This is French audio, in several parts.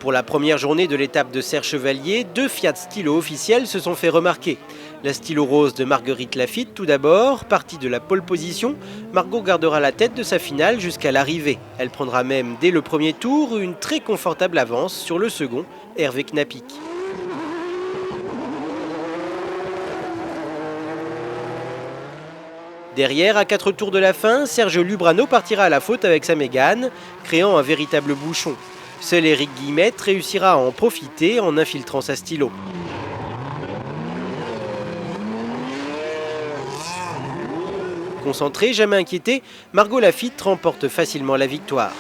Pour la première journée de l'étape de Serre-Chevalier, 2 Fiat Stilo officiels se sont fait remarquer. La Stilo Rose de Marguerite Lafitte tout d'abord, partie de la pole position, Margot gardera la tête de sa finale jusqu'à l'arrivée. Elle prendra même dès le premier tour une très confortable avance sur le second, Hervé Knapik. Derrière, à 4 tours de la fin, Sergio Lubrano partira à la faute avec sa Mégane, créant un véritable bouchon. Seul Éric Guillemette réussira à en profiter en infiltrant sa Stilo. Concentrée, jamais inquiétée, Margot Lafitte remporte facilement la victoire.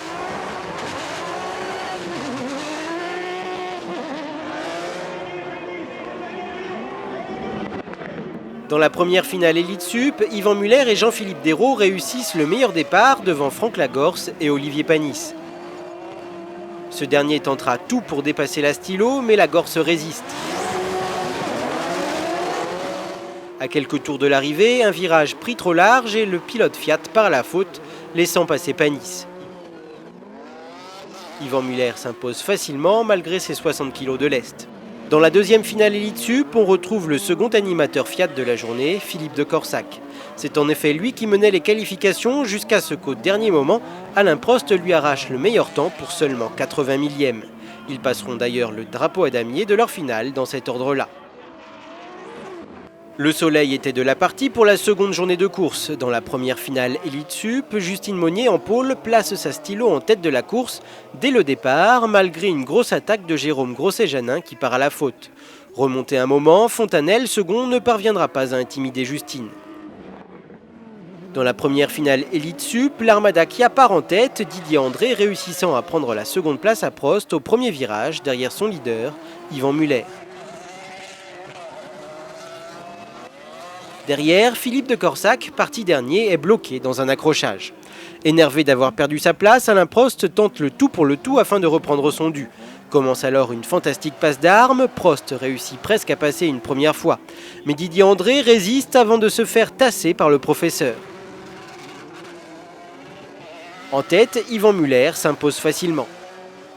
Dans la première finale Elite Sup, Yvan Muller et Jean-Philippe Dérault réussissent le meilleur départ devant Franck Lagorce et Olivier Panis. Ce dernier tentera tout pour dépasser la Stilo, mais Lagorce résiste. À quelques tours de l'arrivée, un virage pris trop large et le pilote Fiat part à la faute, laissant passer Panis. Yvan Muller s'impose facilement malgré ses 60 kg de lest. Dans la deuxième finale Elite Sup, on retrouve le second animateur Fiat de la journée, Philippe de Corsac. C'est en effet lui qui menait les qualifications jusqu'à ce qu'au dernier moment, Alain Prost lui arrache le meilleur temps pour seulement 80 millièmes. Ils passeront d'ailleurs le drapeau à damier de leur finale dans cet ordre-là. Le soleil était de la partie pour la seconde journée de course. Dans la première finale Elite Sup, Justine Monnier en pôle place sa Stilo en tête de la course dès le départ, malgré une grosse attaque de Jérôme Grosset-Janin qui part à la faute. Remonté un moment, Fontanelle, second, ne parviendra pas à intimider Justine. Dans la première finale Elite Sup, l'Armada qui part en tête, Didier André réussissant à prendre la seconde place à Prost au premier virage derrière son leader, Yvan Muller. Derrière, Philippe de Corsac, parti dernier, est bloqué dans un accrochage. Énervé d'avoir perdu sa place, Alain Prost tente le tout pour le tout afin de reprendre son dû. Commence alors une fantastique passe d'armes, Prost réussit presque à passer une première fois. Mais Didier André résiste avant de se faire tasser par le professeur. En tête, Yvan Muller s'impose facilement.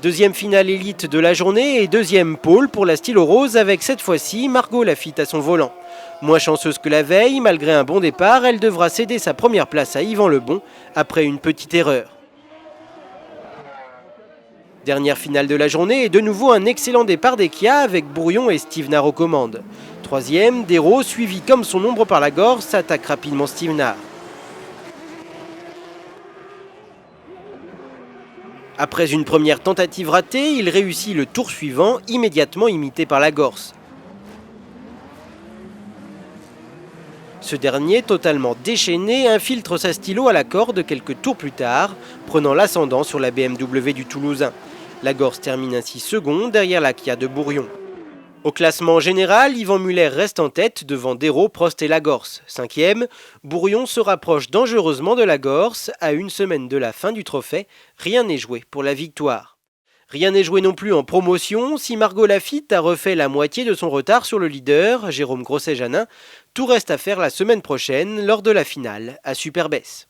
Deuxième finale élite de la journée et deuxième pôle pour la Stilo Rose avec cette fois-ci Margot Lafitte à son volant. Moins chanceuse que la veille, malgré un bon départ, elle devra céder sa première place à Yvan Lebon après une petite erreur. Dernière finale de la journée et de nouveau un excellent départ des Kia avec Bourrion et Stevenard aux commandes. Troisième, Dérault, suivi comme son ombre par Lagorce, attaque rapidement Stevenard. Après une première tentative ratée, il réussit le tour suivant, immédiatement imité par Lagorce. Ce dernier, totalement déchaîné, infiltre sa Stilo à la corde quelques tours plus tard, prenant l'ascendant sur la BMW du Toulousain. Lagorce termine ainsi second derrière la Kia de Bourrion. Au classement général, Yvan Muller reste en tête devant Dérault, Prost et Lagorce. Cinquième, Bourrion se rapproche dangereusement de Lagorce. À une semaine de la fin du trophée, rien n'est joué pour la victoire. Rien n'est joué non plus en promotion. Si Margot Lafitte a refait la moitié de son retard sur le leader, Jérôme Grosset-Janin, tout reste à faire la semaine prochaine lors de la finale à Superbès.